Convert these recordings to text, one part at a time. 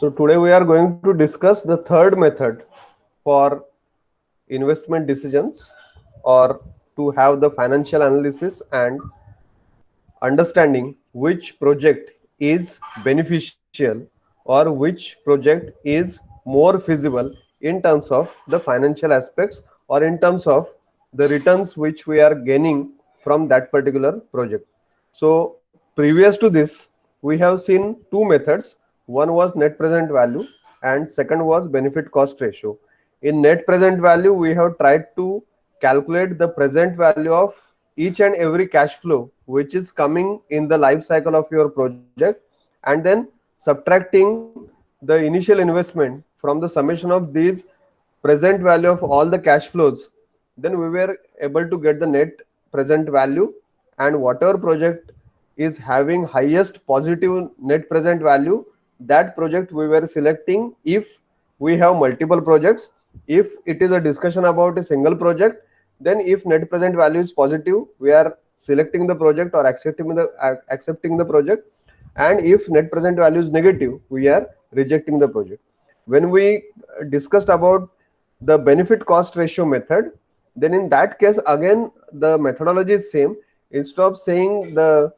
So today we are going to discuss the third method for investment decisions, or to have the financial analysis and understanding which project is beneficial or which project is more feasible in terms of the financial aspects, or in terms of the returns which we are gaining from that particular project. So previous to this, we have seen two methods. One was net present value and second was benefit cost ratio. In net present value, we have tried to calculate the present value of each and every cash flow which is coming in the life cycle of your project, and then subtracting the initial investment from the summation of these present value of all the cash flows, then we were able to get the net present value. And whatever project is having highest positive net present value, that project we were selecting. If we have multiple projects, if it is a discussion about a single project, then if net present value is positive, we are selecting the project or accepting the project. And if net present value is negative, we are rejecting the project. When we discussed about the benefit cost ratio method, then in that case again the methodology is same. Instead of saying the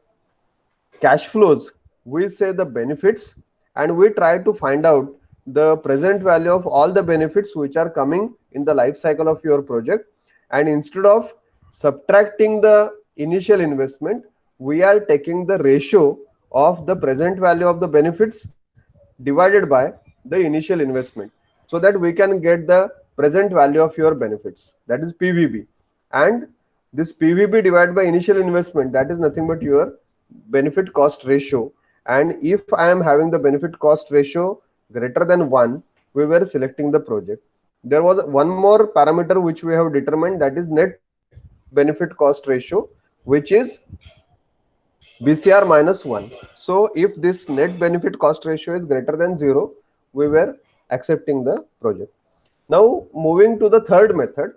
cash flows, we say the benefits, and we try to find out the present value of all the benefits which are coming in the life cycle of your project. And instead of subtracting the initial investment, we are taking the ratio of the present value of the benefits divided by the initial investment, so that we can get the present value of your benefits, that is PVB. And this PVB divided by initial investment, that is nothing but your benefit cost ratio. And if I am having the benefit cost ratio greater than 1, we were selecting the project. There was one more parameter which we have determined, that is net benefit cost ratio, which is BCR minus 1. So if this net benefit cost ratio is greater than 0, we were accepting the project. Now moving to the third method.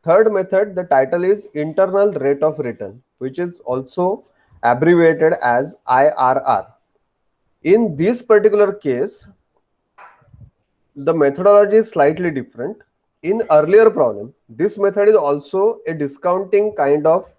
Third method, the title is internal rate of return, which is also abbreviated as IRR. In this particular case, the methodology is slightly different. In earlier problem, this method is also a discounting kind of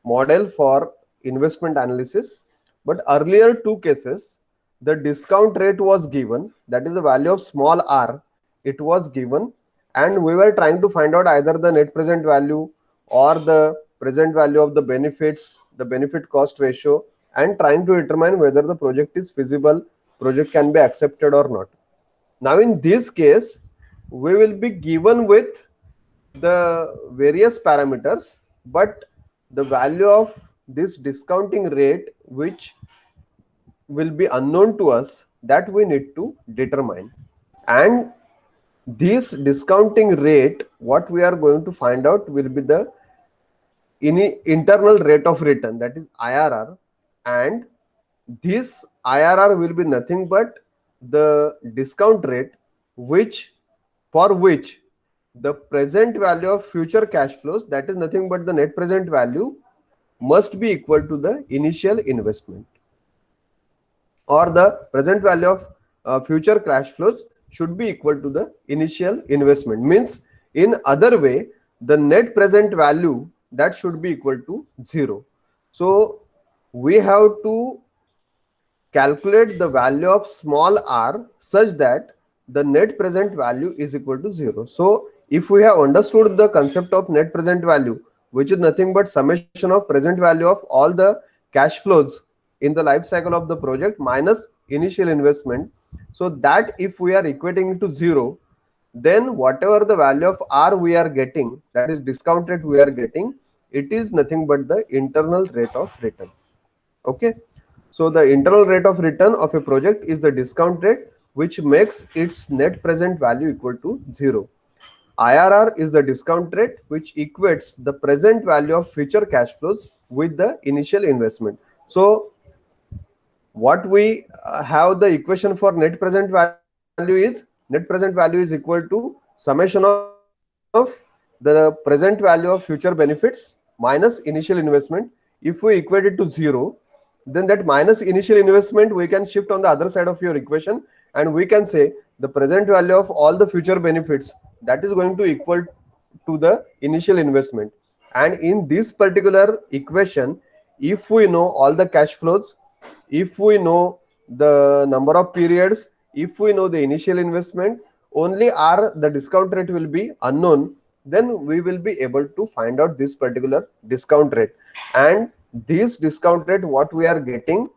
model for investment analysis. But earlier two cases, the discount rate was given, that is the value of small r, it was given, and we were trying to find out either the net present value or the present value of the benefits, the benefit cost ratio, and trying to determine whether the project is feasible, project can be accepted or not. Now in this case, we will be given with the various parameters, but the value of this discounting rate which will be unknown to us, that we need to determine. And this discounting rate, what we are going to find out will be the internal rate of return, that is IRR. And this IRR will be nothing but the discount rate which for which the present value of future cash flows, that is nothing but the net present value, must be equal to the initial investment, or the present value of future cash flows should be equal to the initial investment. Means in other way, the net present value, that should be equal to 0. So we have to calculate the value of small r such that the net present value is equal to 0. So if we have understood the concept of net present value, which is nothing but summation of present value of all the cash flows in the life cycle of the project minus initial investment, so that if we are equating it to 0, then whatever the value of r we are getting, that is discount rate we are getting, it is nothing but the internal rate of return. Okay, so the internal rate of return of a project is the discount rate which makes its net present value equal to 0. IRR is the discount rate which equates the present value of future cash flows with the initial investment. So what we have the equation for net present value is, net present value is equal to summation of the present value of future benefits minus initial investment. If we equate it to 0, then that minus initial investment we can shift on the other side of your equation, and we can say the present value of all the future benefits, that is going to equal to the initial investment. And in this particular equation, if we know all the cash flows, if we know the number of periods, if we know the initial investment, only our the discount rate will be unknown, then we will be able to find out this particular discount rate. And this discount rate what we are getting,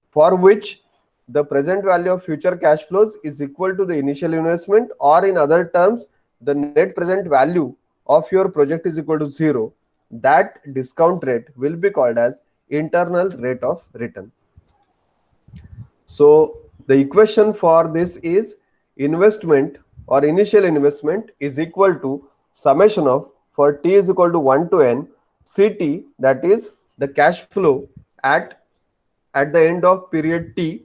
for which the present value of future cash flows is equal to the initial investment, or in other terms, the net present value of your project is equal to 0, that discount rate will be called as internal rate of return. So the equation for this is investment or initial investment is equal to summation of, for t is equal to 1 to n, ct, that is the cash flow at the end of period t,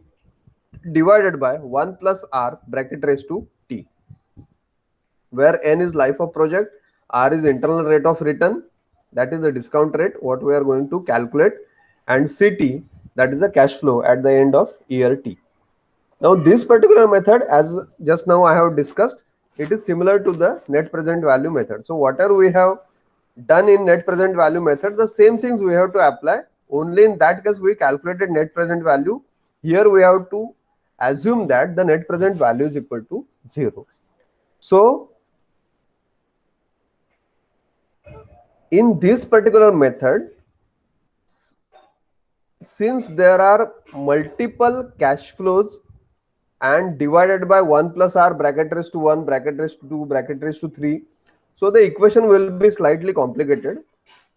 divided by 1 plus r bracket raised to t, where n is life of project, r is internal rate of return, that is the discount rate what we are going to calculate, and ct, that is the cash flow at the end of year t. Now this particular method, as just now I have discussed, it is similar to the net present value method. So whatever we have done in net present value method, the same things we have to apply. Only in that case we calculated net present value. Here we have to assume that the net present value is equal to 0. So in this particular method, since there are multiple cash flows and divided by 1 plus r bracket raised to 1 bracket raised to 2 bracket raised to 3, so the equation will be slightly complicated.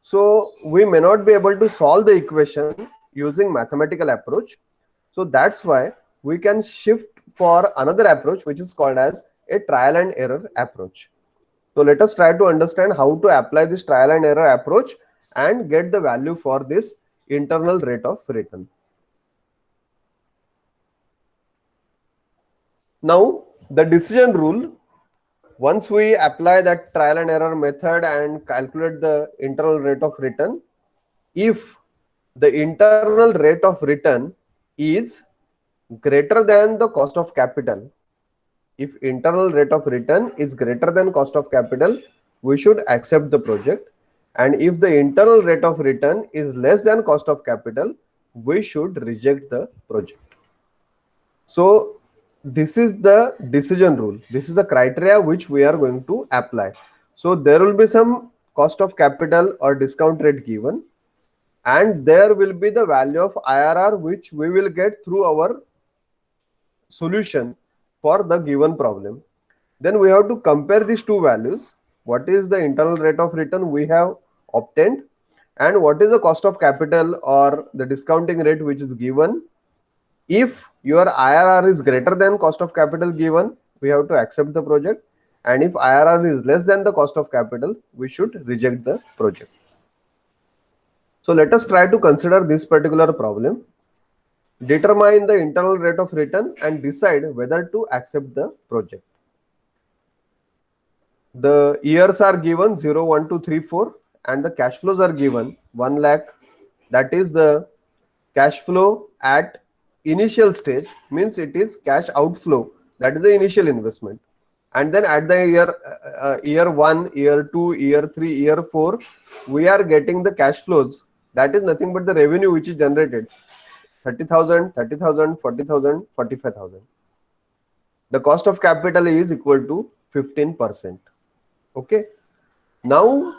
So we may not be able to solve the equation using mathematical approach. So that's why we can shift for another approach, which is called as a trial and error approach. So let us try to understand how to apply this trial and error approach and get the value for this internal rate of return. Now the decision rule, once we apply that trial and error method and calculate the internal rate of return, if the internal rate of return is greater than the cost of capital, if internal rate of return is greater than cost of capital, we should accept the project. And if the internal rate of return is less than cost of capital, we should reject the project. So this is the decision rule. This is the criteria which we are going to apply. So there will be some cost of capital or discount rate given, and there will be the value of IRR which we will get through our solution for the given problem. Then we have to compare these two values. What is the internal rate of return we have obtained, and what is the cost of capital or the discounting rate which is given. If your IRR is greater than cost of capital given, we have to accept the project, and if IRR is less than the cost of capital, we should reject the project. So let us try to consider this particular problem. Determine the internal rate of return and decide whether to accept the project. The years are given 0, 1, 2, 3, 4, and the cash flows are given 1 lakh. That is the cash flow at initial stage, means it is cash outflow, that is the initial investment. And then at the year 1, year 2, year 3, year 4, we are getting the cash flows, that is nothing but the revenue which is generated, 30,000, 30,000, 40,000, 45,000. The cost of capital is equal to 15%. Okay, now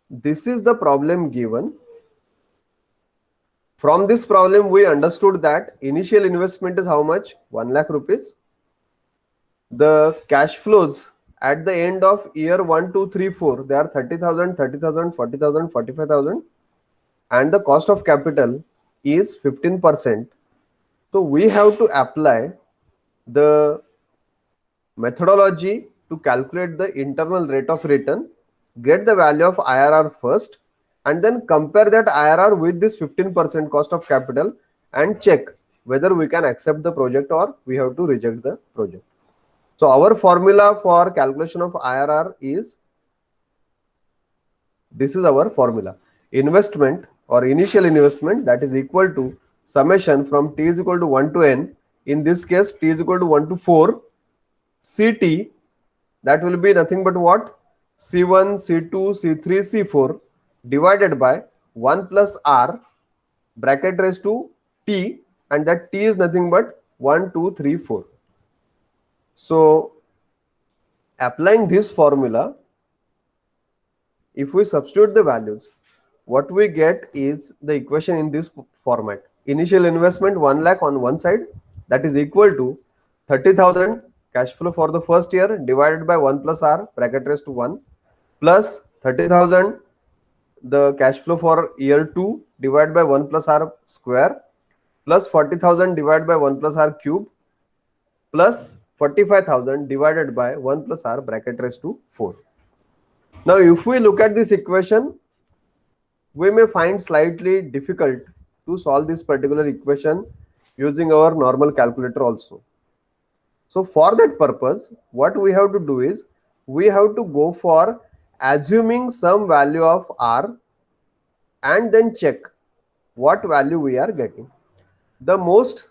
this is the problem given. From this problem, we understood that initial investment is how much? 1 lakh rupees. The cash flows at the end of year 1, 2, 3, 4, they are 30,000, 30,000, 40,000, 45,000, and the cost of capital is 15%. So we have to apply the methodology to calculate the internal rate of return, get the value of IRR first, and then compare that IRR with this 15% cost of capital and check whether we can accept the project or we have to reject the project. So our formula for calculation of IRR is, this is our formula. Investment or initial investment, that is equal to summation from t is equal to 1 to n In this case, t is equal to 1 to 4. Ct, that will be nothing but what? C1, C2, C3, C4 divided by 1 plus R bracket raised to t, and that t is nothing but 1, 2, 3, 4. So applying this formula, if we substitute the values, what we get is the equation in this format. Initial investment 1 lakh on one side, that is equal to 30,000 cash flow for the first year divided by 1 plus R bracket raised to 1 plus 30,000 the cash flow for year 2 divided by 1 plus R square plus 40,000 divided by 1 plus R cube plus 45,000 divided by 1 plus R bracket raised to 4. Now if we look at this equation, we may find slightly difficult to solve this particular equation using our normal calculator also. So for that purpose, what we have to do is, we have to go for assuming some value of R and then check what value we are getting. The most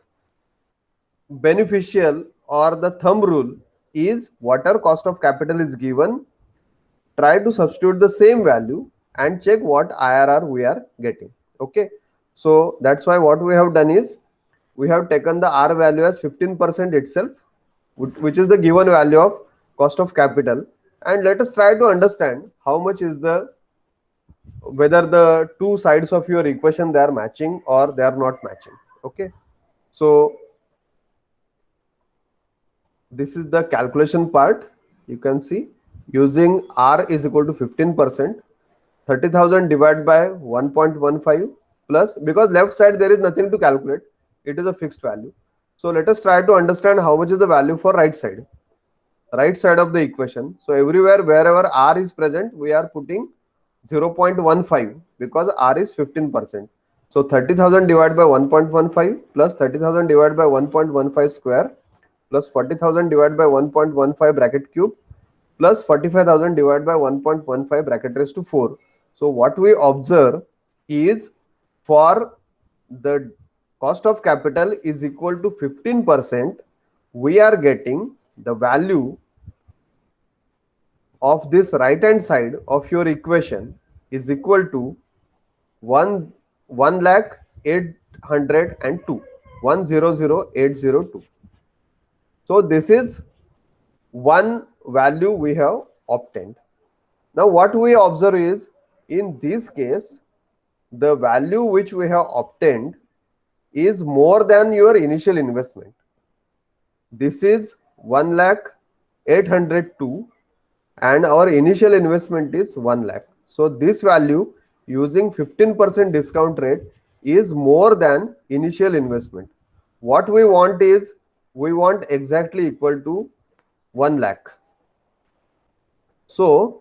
beneficial or the thumb rule is, whatever cost of capital is given, try to substitute the same value and check what IRR we are getting. Okay, so that's why what we have done is, we have taken the R value as 15% itself, which is the given value of cost of capital, and let us try to understand how much is the, whether the two sides of your equation they are matching or they are not matching. Okay, so this is the calculation part. You can see, using R is equal to 15%, 30,000 divided by 1.15 plus, because left side there is nothing to calculate, it is a fixed value. So let us try to understand how much is the value for right side of the equation. So everywhere wherever R is present, we are putting 0.15 because R is 15%. So 30,000 divided by 1.15 plus 30,000 divided by 1.15 square plus 40,000 divided by 1.15 bracket cube plus 45,000 divided by 1.15 bracket raised to 4. So what we observe is, for the cost of capital is equal to 15%, we are getting the value of this right hand side of your equation is equal to 1,802. So this is one value we have obtained. Now what we observe is, in this case, the value which we have obtained is more than your initial investment. This is 1,802 and our initial investment is 1 lakh. So this value using 15% discount rate is more than initial investment. What we want is, we want exactly equal to 1 lakh. So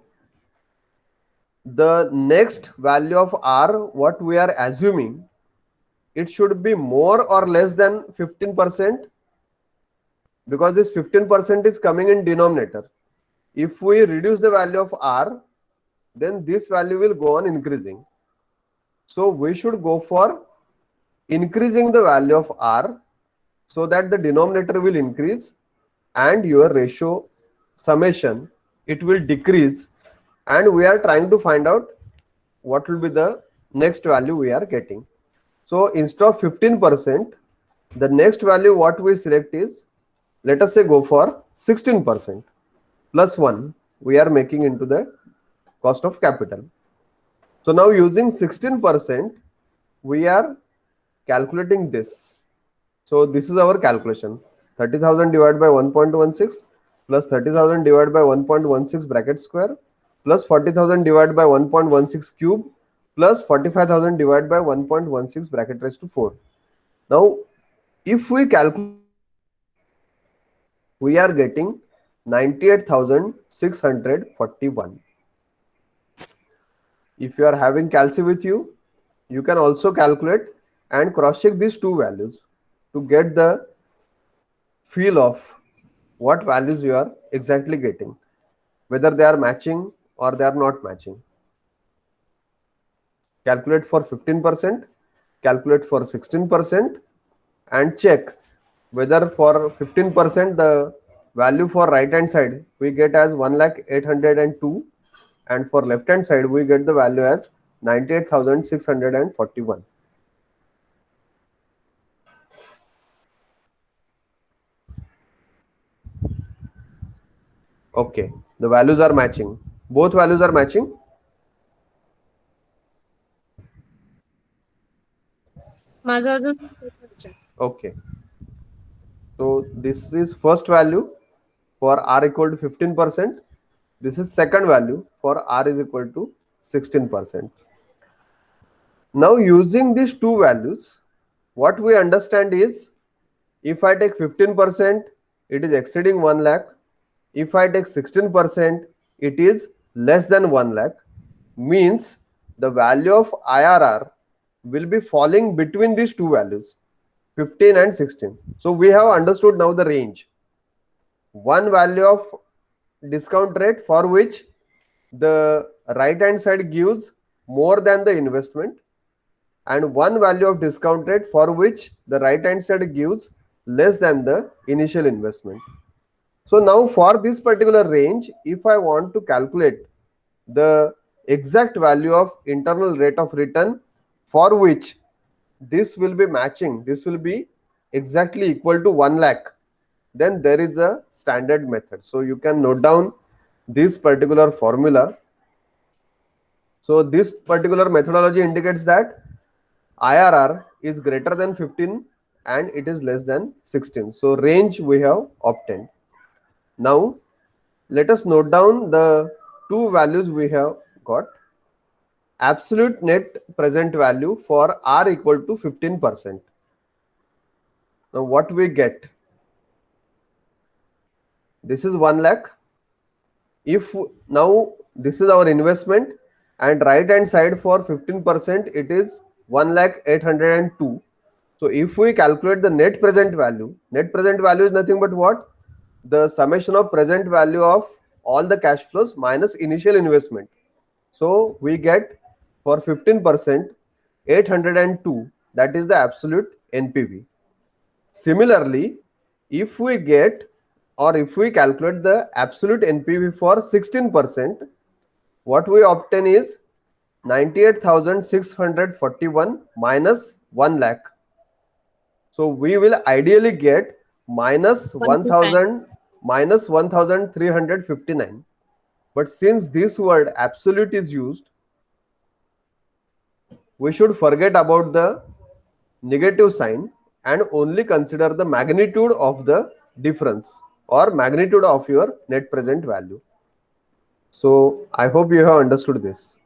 the next value of R, what we are assuming, it should be more or less than 15%, because this 15% is coming in denominator. If we reduce the value of R, then this value will go on increasing. So we should go for increasing the value of R so that the denominator will increase and your ratio summation, it will decrease, and we are trying to find out what will be the next value we are getting. So instead of 15%, the next value what we select is, let us say go for 16% plus 1 we are making into the cost of capital. So now using 16%, we are calculating this. So this is our calculation: 30,000 divided by 1.16 plus 30,000 divided by 1.16 bracket square plus 40,000 divided by 1.16 cube plus 45,000 divided by 1.16 bracket raised to 4. Now if we calculate, we are getting 98,641. If you are having calci with you, you can also calculate and cross check these two values to get the feel of what values you are exactly getting, whether they are matching or they are not matching. Calculate for 15%, calculate for 16%, and check whether for 15% the value for right hand side we get as 1,08,002, and for left hand side we get the value as 98,641. Okay, the values are matching. Both values are matching. माझं अजून आहे. Okay, so this is first value for r equal to 15%. This is second value for r is equal to 16%. Now using these two values, what we understand is, if I take 15%, it is exceeding 1 lakh. If I take 16%, it is less than 1 lakh. Means the value of IRR will be falling between these two values, 15 and 16. So we have understood now the range. One value of discount rate for which the right hand side gives more than the investment, and one value of discount rate for which the right hand side gives less than the initial investment. So now for this particular range, if I want to calculate the exact value of internal rate of return for which this will be matching, this will be exactly equal to 1 lakh, then there is a standard method. So you can note down this particular formula. So this particular methodology indicates that IRR is greater than 15 and it is less than 16. So range we have obtained. Now let us note down the two values we have got. Absolute net present value for R equal to 15%. Now what we get? This is 1 lakh. If now this is our investment, and right hand side for 15% it is 1,08,002. So if we calculate the net present value is nothing but what? The summation of present value of all the cash flows minus initial investment. So we get for 15% 802, that is the absolute NPV. Similarly, if we get, or if we calculate the absolute NPV for 16%, what we obtain is 98,641 minus 1 lakh. So we will ideally get minus 1,000 minus 1,359. But since this word absolute is used, we should forget about the negative sign and only consider the magnitude of the difference or magnitude of your net present value. So I hope you have understood this.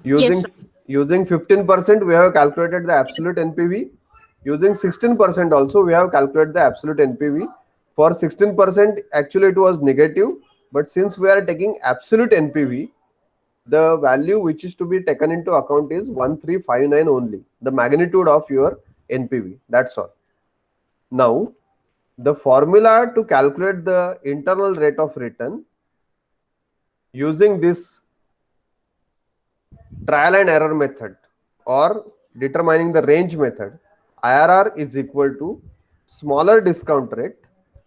Using 15%, we have calculated the absolute NPV. Using 16% also, we have calculated the absolute NPV. For 16%, actually it was negative, but since we are taking absolute NPV, the value which is to be taken into account is 1359 only, the magnitude of your NPV. That's all. Now, the formula to calculate the internal rate of return using this trial and error method or determining the range method, IRR is equal to smaller discount rate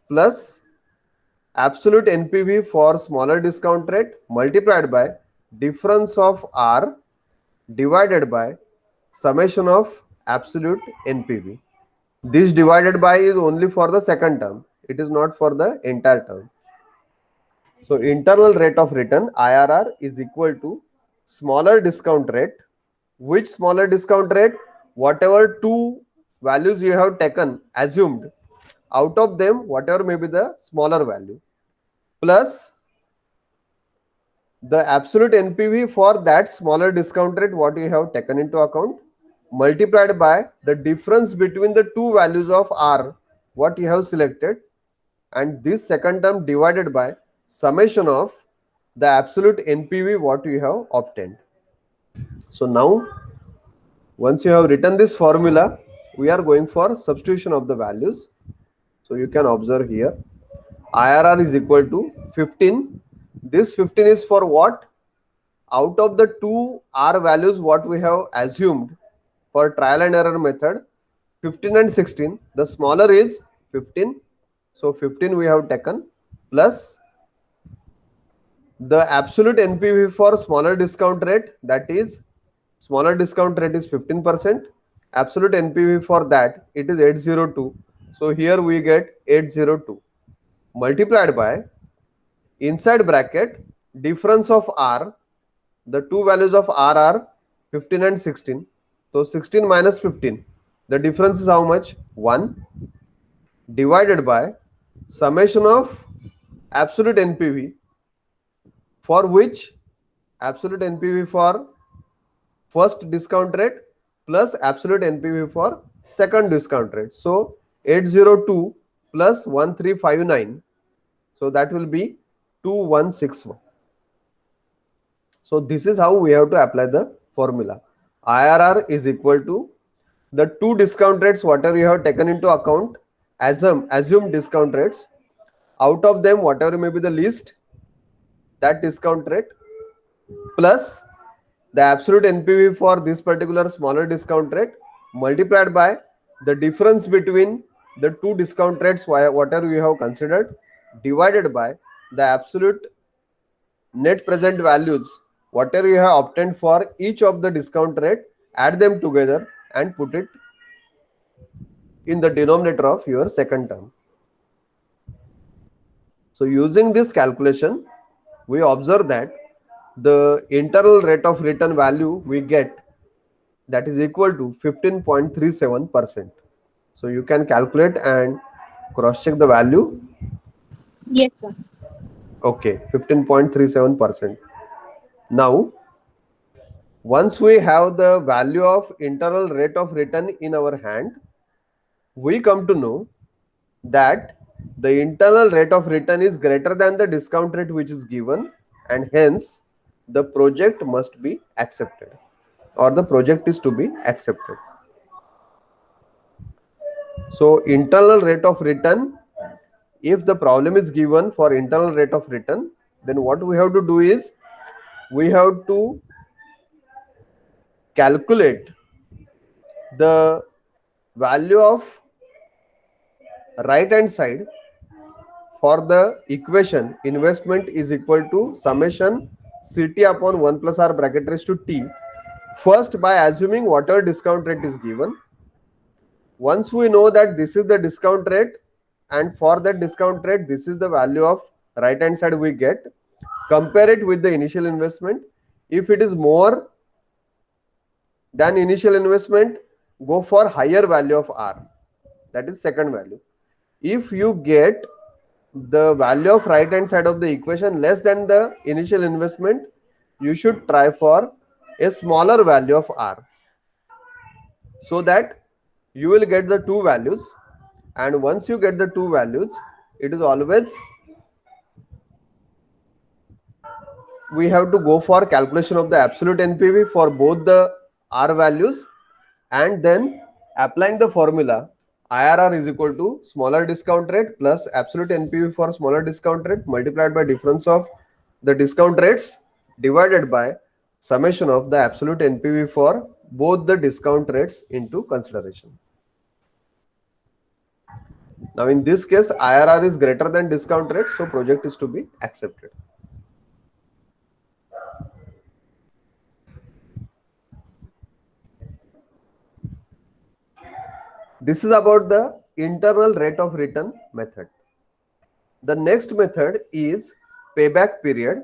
plus absolute NPV for smaller discount rate multiplied by difference of R divided by summation of absolute NPV. This divided by is only for the second term. It is not for the entire term. So internal rate of return IRR is equal to smaller discount rate. Which smaller discount rate? Whatever two values you have taken, assumed, out of them whatever may be the smaller value, plus the absolute NPV for that smaller discount rate what you have taken into account, multiplied by the difference between the two values of R what you have selected, and this second term divided by summation of the absolute NPV what you have obtained. So now once you have written this formula, we are going for substitution of the values. So you can observe here IRR is equal to 15. This 15 is for what? Out of the two R values what we have assumed for trial and error method, 15 and 16, the smaller is 15. So 15 we have taken, plus the absolute NPV for smaller discount rate, that is smaller discount rate is 15%. Absolute NPV for that, it is 802. So here we get 802 multiplied by, inside bracket, difference of R. The two values of R are 15 and 16. So 16 minus 15. The difference is how much? 1, divided by summation of absolute NPV, for which absolute NPV for first discount rate plus absolute NPV for second discount rate. So 802 plus 1359. So that will be 2161. So this is how we have to apply the formula. IRR is equal to the two discount rates whatever you have taken into account, assumed discount rates. Out of them, whatever may be the least, that discount rate, plus the absolute NPV for this particular smaller discount rate, multiplied by the difference between the two discount rates whatever we have considered, divided by the absolute net present values whatever you have obtained for each of the discount rate, add them together and put it in the denominator of your second term. So using this calculation, we observe that the internal rate of return value we get, that is equal to 15.37%. So you can calculate and cross check the value. Yes, sir. Okay, 15.37%. Now, once we have the value of internal rate of return in our hand, we come to know that the internal rate of return is greater than the discount rate which is given, and hence the project must be accepted, or the project is to be accepted. So internal rate of return, if the problem is given for internal rate of return, then what we have to do is we have to calculate the value of right hand side for the equation investment is equal to summation Ct upon 1 plus R bracket raised to T, first by assuming whatever discount rate is given. Once we know that this is the discount rate, and for that discount rate this is the value of right hand side we get, compare it with the initial investment. If it is more than initial investment, go for higher value of R, that is second value. If you get the value of right hand side of the equation less than the initial investment, you should try for a smaller value of R, so that you will get the two values. And once you get the two values, it is always we have to go for calculation of the absolute NPV for both the R values, and then applying the formula IRR is equal to smaller discount rate plus absolute NPV for smaller discount rate multiplied by difference of the discount rates divided by summation of the absolute NPV for both the discount rates into consideration. Now in this case, IRR is greater than discount rate, so project is to be accepted. This is about the internal rate of return method. The next method is payback period.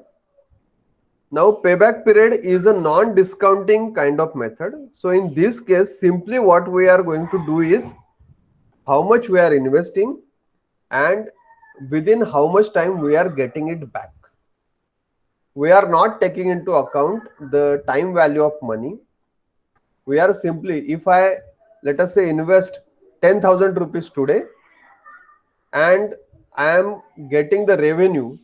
Now payback period is a non-discounting kind of method. So in this case, simply what we are going to do is how much we are investing and within how much time we are getting it back. We are not taking into account the time value of money. We are simply, if I let us say invest 10,000 rupees today and I am getting the revenue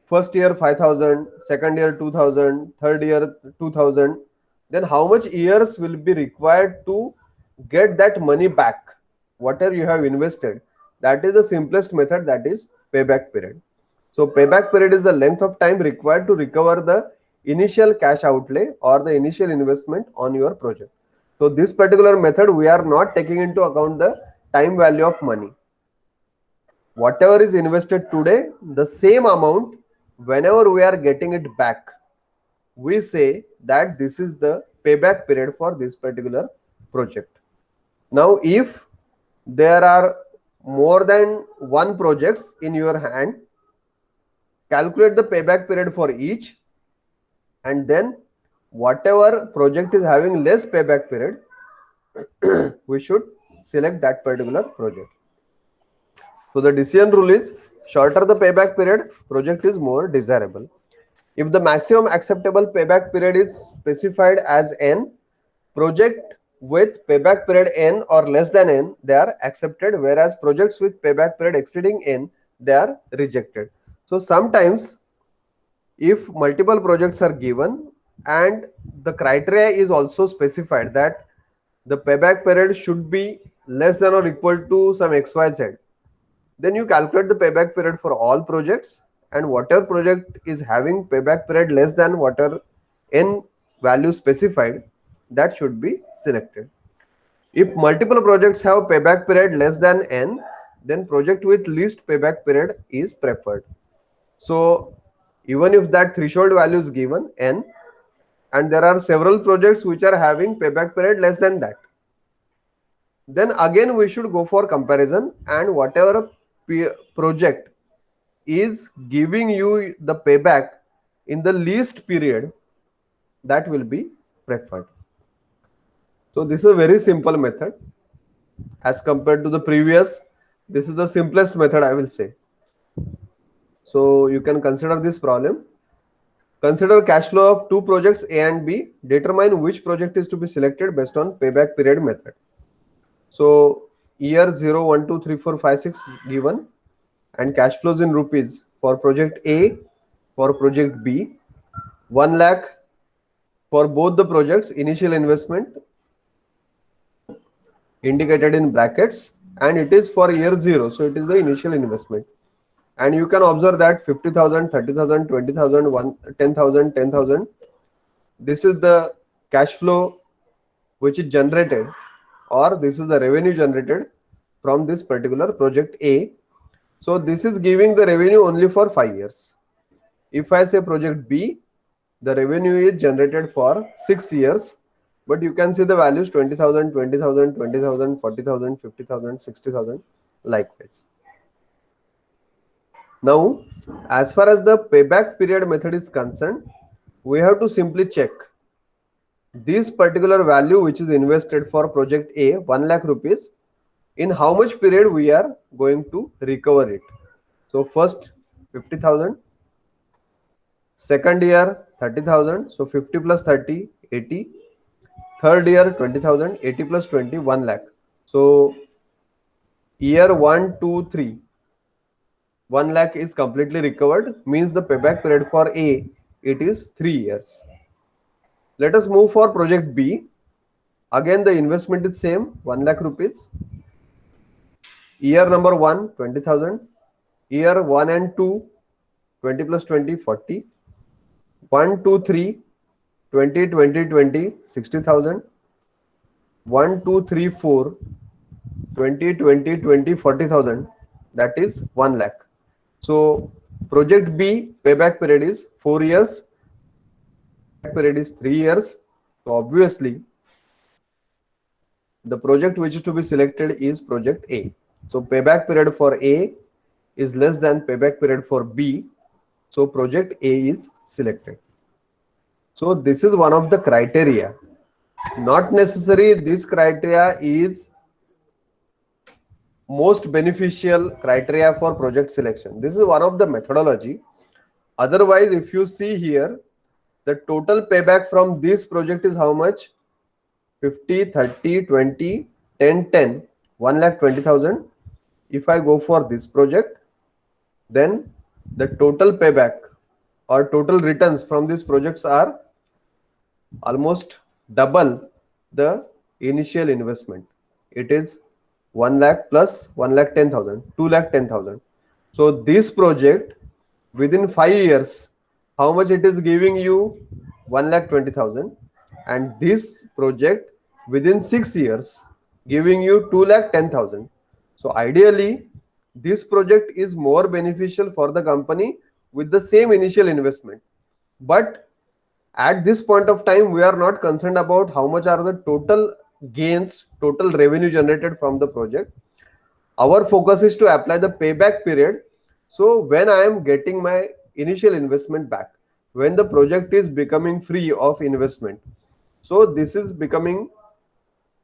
first year 5,000, second year 2,000, third year 2,000, then how much years will be required to get that money back, whatever you have invested? That is the simplest method, that is payback period. So payback period is the length of time required to recover the initial cash outlay or the initial investment on your project. So this particular method, we are not taking into account the time value of money. whatever is invested today, the same amount, whenever we are getting it back, we say that this is the payback period for this particular project. Now, if there are more than one projects in your hand, calculate the payback period for each, and then whatever project is having less payback period, we should select that particular project. So the decision rule is, shorter the payback period, project is more desirable. If the maximum acceptable payback period is specified as n, project with payback period n or less than n, they are accepted, whereas projects with payback period exceeding n, they are rejected. So sometimes if multiple projects are given and the criteria is also specified that the payback period should be less than or equal to some xyz, then you calculate the payback period for all projects, and whatever project is having payback period less than whatever n value specified, that should be selected. If multiple projects have payback period less than n, then project with least payback period is preferred. So even if that threshold value is given n, and there are several projects which are having payback period less than that, then again we should go for comparison, and whatever project is giving you the payback in the least period, that will be preferred. So this is a very simple method as compared to the previous. This is the simplest method, I will say. So you can consider this problem. Consider cash flow of two projects A and B. Determine which project is to be selected based on payback period method. So year 0, 1, 2, 3, 4, 5, 6 given, and cash flows in rupees for project A, for project B, 1 lakh for both the projects, initial investment indicated in brackets, and it is for year 0, so it is the initial investment. And you can observe that 50,000, 30,000, 20,000, 10,000, 10,000. This is the cash flow which is generated, or this is the revenue generated from this particular project A. So this is giving the revenue only for 5 years. If I say project B, the revenue is generated for 6 years, but you can see the values 20,000, 20,000, 20,000, 40,000, 50,000, 60,000, likewise. Now, as far as the payback period method is concerned, we have to simply check this particular value which is invested for project A, 1 lakh rupees, in how much period we are going to recover it. So first 50,000, second year 30,000, so 50 plus 30, 80, third year 20,000, 80 plus 20, 1 lakh. So year 1, 2, 3, 1 lakh is completely recovered, means the payback period for A, it is 3 years. Let us move for project B. Again the investment is same, 1 lakh rupees. Year number 1, 20,000. Year 1 and 2, 20 plus 20, 40. 1, 2, 3, 20, 20, 20, 60,000. 1, 2, 3, 4, 20, 20, 20, 40,000. That is 1 lakh. So project B payback period is 4 years. Payback period is 3 years. So obviously the project which is to be selected is project A. So payback period for A is less than payback period for B. So project A is selected. So this is one of the criteria. Not necessary this criteria is most beneficial criteria for project selection. This is one of the methodology. Otherwise, if you see here, the total payback from this project is how much? 50, 30, 20, 10, 10, 1,20,000. If I go for this project, then the total payback or total returns from these projects are almost double the initial investment. It is 1 lakh plus 1,10,000, 2,10,000. So this project within 5 years, how much it is giving you? 1,20,000. And this project within 6 years giving you 2,10,000. So ideally this project is more beneficial for the company with the same initial investment. But at this point of time, we are not concerned about how much are the total gains, total revenue generated from the project. Our focus is to apply the payback period. So when I am getting my initial investment back, when the project is becoming free of investment, so this is becoming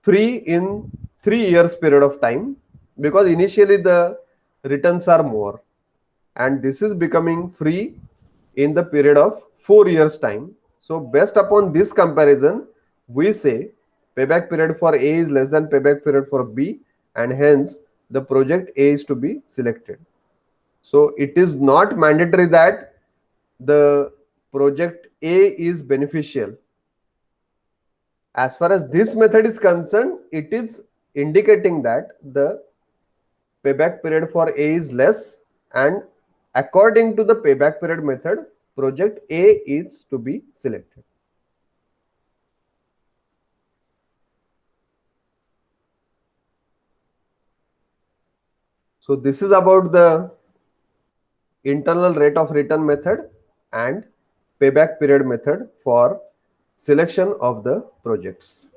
free in 3 years period of time, because initially the returns are more, and this is becoming free in the period of 4 years time. So based upon this comparison, we say payback period for A is less than payback period for B, and hence the project A is to be selected. So it is not mandatory that the project A is beneficial. As far as this method is concerned, it is indicating that the payback period for A is less, and according to the payback period method, project A is to be selected. So this is about the internal rate of return method and payback period method for selection of the projects.